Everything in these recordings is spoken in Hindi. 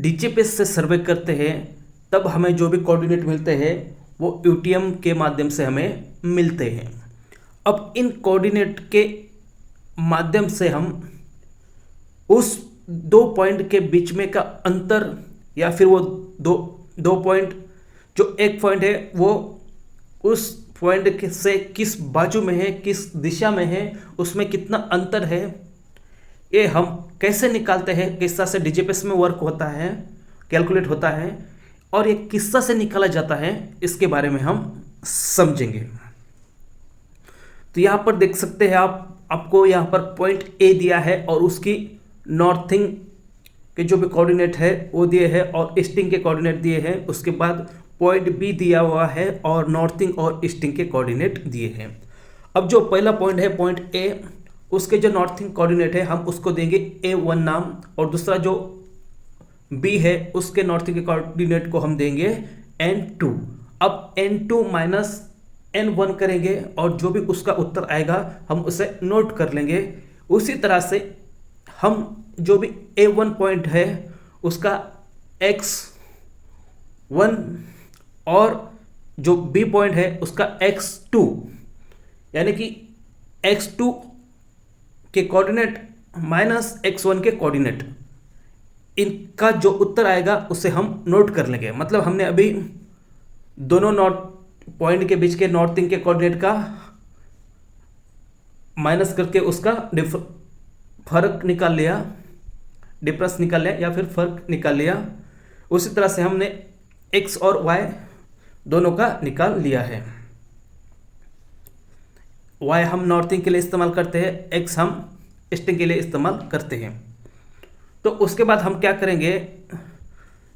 डीजीपीएस से सर्वे करते हैं तब हमें जो भी कोऑर्डिनेट मिलते हैं वो यूटीएम के माध्यम से हमें मिलते हैं। अब इन कोऑर्डिनेट के माध्यम से हम उस दो पॉइंट के बीच में का अंतर या फिर वो दो पॉइंट, जो एक पॉइंट है वो उस पॉइंट से किस बाजू में है, किस दिशा में है, उसमें कितना अंतर है, ये हम कैसे निकालते हैं, किस तरह से डीजीपीएस में वर्क होता है, कैलकुलेट होता है और ये किस तरह से निकाला जाता है, इसके बारे में हम समझेंगे। तो यहाँ पर देख सकते हैं आपको यहाँ पर पॉइंट ए दिया है और उसकी नॉर्थिंग के जो भी कोऑर्डिनेट है वो दिए हैं और ईस्टिंग के कोऑर्डिनेट दिए हैं। उसके बाद पॉइंट बी दिया हुआ है और नॉर्थिंग और ईस्टिंग के कोऑर्डिनेट दिए हैं। अब जो पहला पॉइंट है पॉइंट ए, उसके जो नॉर्थिंग कोऑर्डिनेट है हम उसको देंगे A1 नाम और दूसरा जो बी है उसके नॉर्थिंग के कोऑर्डिनेट को हम देंगे N2। अब N2 माइनस N1 करेंगे और जो भी उसका उत्तर आएगा हम उसे नोट कर लेंगे। उसी तरह से हम जो भी A1 पॉइंट है उसका X1 और जो B पॉइंट है उसका X2, यानी कि X2 के कोऑर्डिनेट माइनस X1 के कोऑर्डिनेट, इनका जो उत्तर आएगा उसे हम नोट कर लेंगे। मतलब हमने अभी दोनों पॉइंट के बीच के नॉर्थिंग के कोऑर्डिनेट का माइनस करके उसका फर्क निकाल लिया, डिफरेंस निकाल लिया या फिर फर्क निकाल लिया। उसी तरह से हमने x और y दोनों का निकाल लिया है। y हम नॉर्थिंग के लिए इस्तेमाल करते हैं, x हम ईस्टिंग के लिए इस्तेमाल करते हैं। तो उसके बाद हम क्या करेंगे,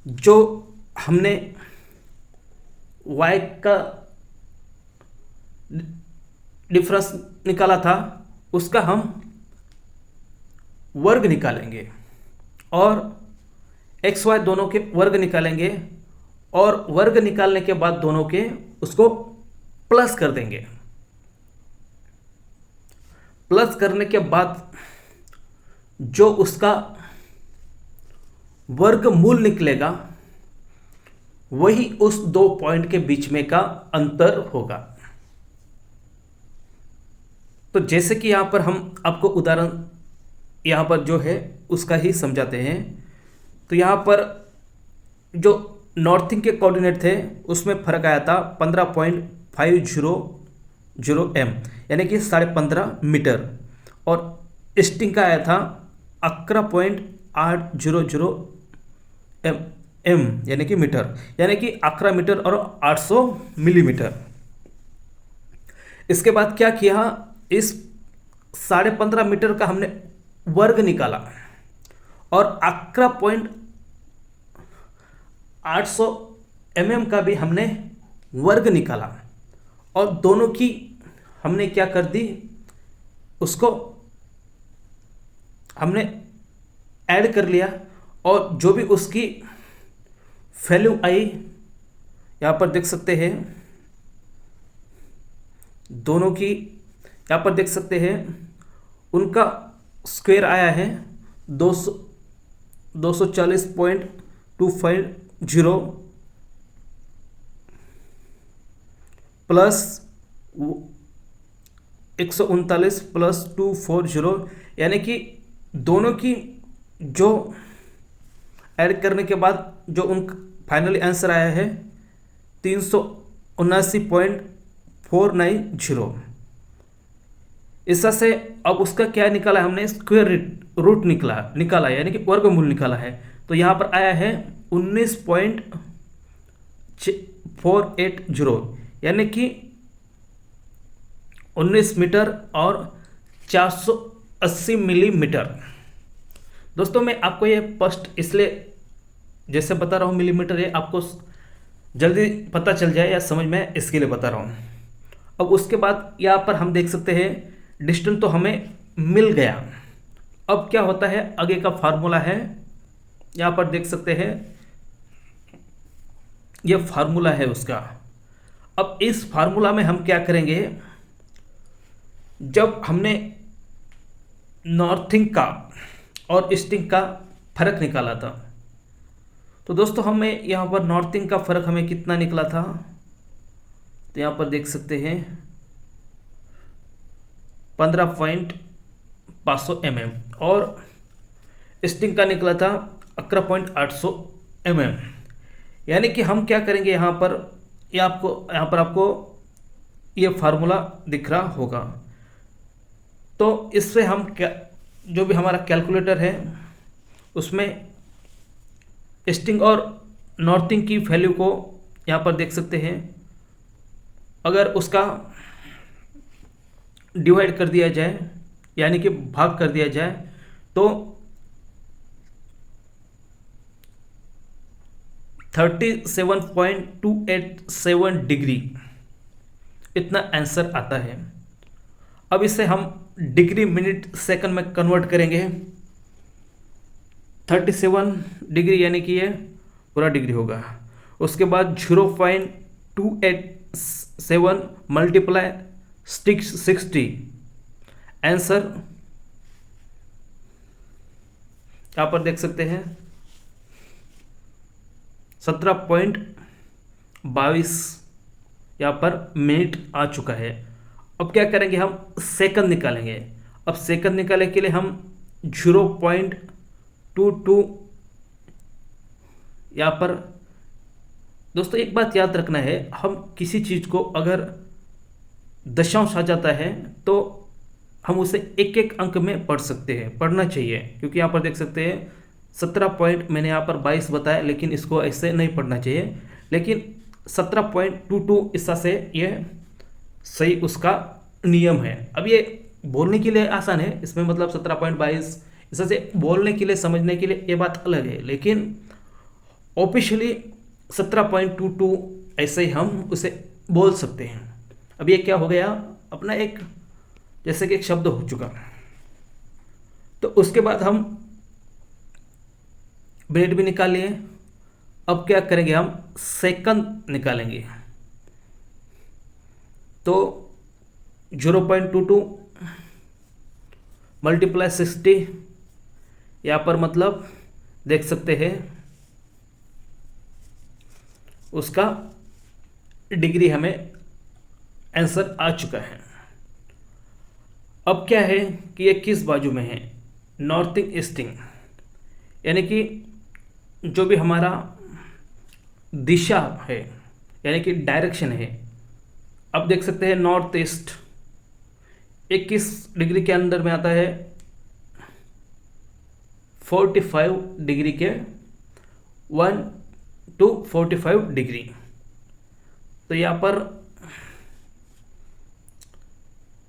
जो हमने y का डिफरेंस निकाला था उसका हम वर्ग निकालेंगे और एक्स वाई दोनों के वर्ग निकालेंगे और वर्ग निकालने के बाद दोनों के उसको प्लस कर देंगे। प्लस करने के बाद जो उसका वर्गमूल निकलेगा वही उस दो पॉइंट के बीच में का अंतर होगा। तो जैसे कि यहां पर हम आपको उदाहरण यहाँ पर जो है उसका ही समझाते हैं। तो यहाँ पर जो नॉर्थिंग के कोऑर्डिनेट थे उसमें फ़र्क आया था 15.500 m यानी कि 15.5 मीटर और ईस्टिंग का आया था 11.800 m यानी कि मीटर, यानी कि 11 मीटर और 800 मिलीमीटर। इसके बाद क्या किया, इस 15.5 मीटर का हमने वर्ग निकाला और 11.800 mm का भी हमने वर्ग निकाला और दोनों की हमने क्या कर दी, उसको हमने ऐड कर लिया और जो भी उसकी वैल्यू आई यहाँ पर देख सकते हैं, दोनों की यहाँ पर देख सकते हैं उनका स्क्वायर आया है 240.250 प्लस 139 प्लस 240, यानी कि दोनों की जो ऐड करने के बाद जो उनका फाइनली आंसर आया है 379.490। इस तरह से अब उसका क्या निकाला, हमने स्क्वायर रूट निकाला यानी कि वर्गमूल निकाला है। तो यहाँ पर आया है 19.480 यानी कि 19 मीटर और 480 मिलीमीटर। दोस्तों मैं आपको ये स्पष्ट इसलिए जैसे बता रहा हूँ मिलीमीटर, ये आपको जल्दी पता चल जाए या समझ में, इसके लिए बता रहा हूँ। अब उसके बाद यहाँ पर हम देख सकते हैं डिस्टेंस तो हमें मिल गया। अब क्या होता है, आगे का फार्मूला है, यहाँ पर देख सकते हैं ये फार्मूला है उसका। अब इस फार्मूला में हम क्या करेंगे, जब हमने नॉर्थिंग का और ईस्टिंग का फर्क निकाला था तो दोस्तों हमें यहाँ पर नॉर्थिंग का फ़र्क हमें कितना निकला था, तो यहाँ पर देख सकते हैं 15.500 mm और ईस्टिंग का निकला था 11.800 mm। यानी कि हम क्या करेंगे यहाँ पर, आपको ये फार्मूला दिख रहा होगा। तो इससे हम क्या, जो भी हमारा कैलकुलेटर है उसमें ईस्टिंग और नॉर्थिंग की वैल्यू को यहाँ पर देख सकते हैं। अगर उसका डिवाइड कर दिया जाए, यानी कि भाग कर दिया जाए, तो 37.287 डिग्री इतना आंसर आता है। अब इसे हम डिग्री मिनट सेकंड में कन्वर्ट करेंगे। 37 डिग्री यानी कि ये पूरा डिग्री होगा। उसके बाद 0.287 मल्टीप्लाई 660, आंसर यहाँ पर देख सकते हैं 17.22 यहाँ पर मिनट आ चुका है। अब क्या करेंगे, हम सेकंड निकालेंगे। अब सेकंड निकालने के लिए हम 0.22 यहाँ पर दोस्तों एक बात याद रखना है, हम किसी चीज़ को अगर दशांश आ जाता है तो हम उसे एक एक अंक में पढ़ सकते हैं, पढ़ना चाहिए। क्योंकि यहाँ पर देख सकते हैं 17 पॉइंट, मैंने यहाँ पर 22 बताया, लेकिन इसको ऐसे नहीं पढ़ना चाहिए। लेकिन 17.22 इस से ये सही उसका नियम है। अब ये बोलने के लिए आसान है, इसमें मतलब 17.22 इससे बोलने के लिए, समझने के लिए ये बात अलग है, लेकिन ऑफिशियली 17.22 ऐसे ही हम उसे बोल सकते हैं। अब ये क्या हो गया, अपना एक जैसे कि एक शब्द हो चुका। तो उसके बाद हम मिनट भी निकाल लिए। अब क्या करेंगे, हम सेकंड निकालेंगे। तो 0.22 मल्टीप्लाई 60, यहाँ पर मतलब देख सकते हैं उसका डिग्री हमें आंसर आ चुका है। अब क्या है कि ये किस बाजू में है, नॉर्थिंग ईस्टिंग, यानी कि जो भी हमारा दिशा है, यानी कि डायरेक्शन है। अब देख सकते हैं नॉर्थ ईस्ट 21 डिग्री के अंदर में आता है, 45 डिग्री के 1 to 45 डिग्री। तो यहाँ पर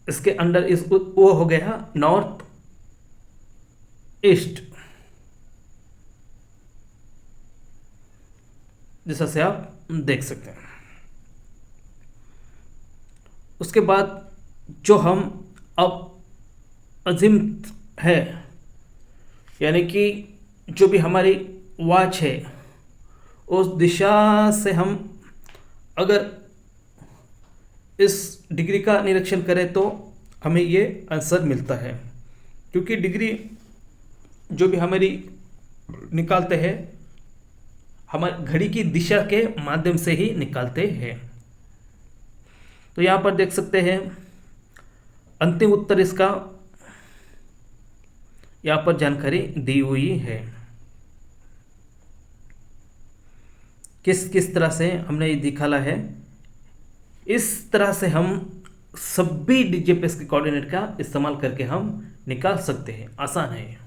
इसके अंदर इस वो हो गया नॉर्थ ईस्ट, जैसा से आप देख सकते हैं। उसके बाद जो हम अब अजिम्त है, यानी कि जो भी हमारी वॉच है, उस दिशा से हम अगर इस डिग्री का निरीक्षण करें तो हमें ये आंसर मिलता है। क्योंकि डिग्री जो भी हमारी निकालते हैं, हमारी घड़ी की दिशा के माध्यम से ही निकालते हैं। तो यहाँ पर देख सकते हैं अंतिम उत्तर इसका यहाँ पर जानकारी दी हुई है। किस किस तरह से हमने ये दिखाला है, इस तरह से हम सभी जीपीएस के कोऑर्डिनेट का इस्तेमाल करके हम निकाल सकते हैं। आसान है।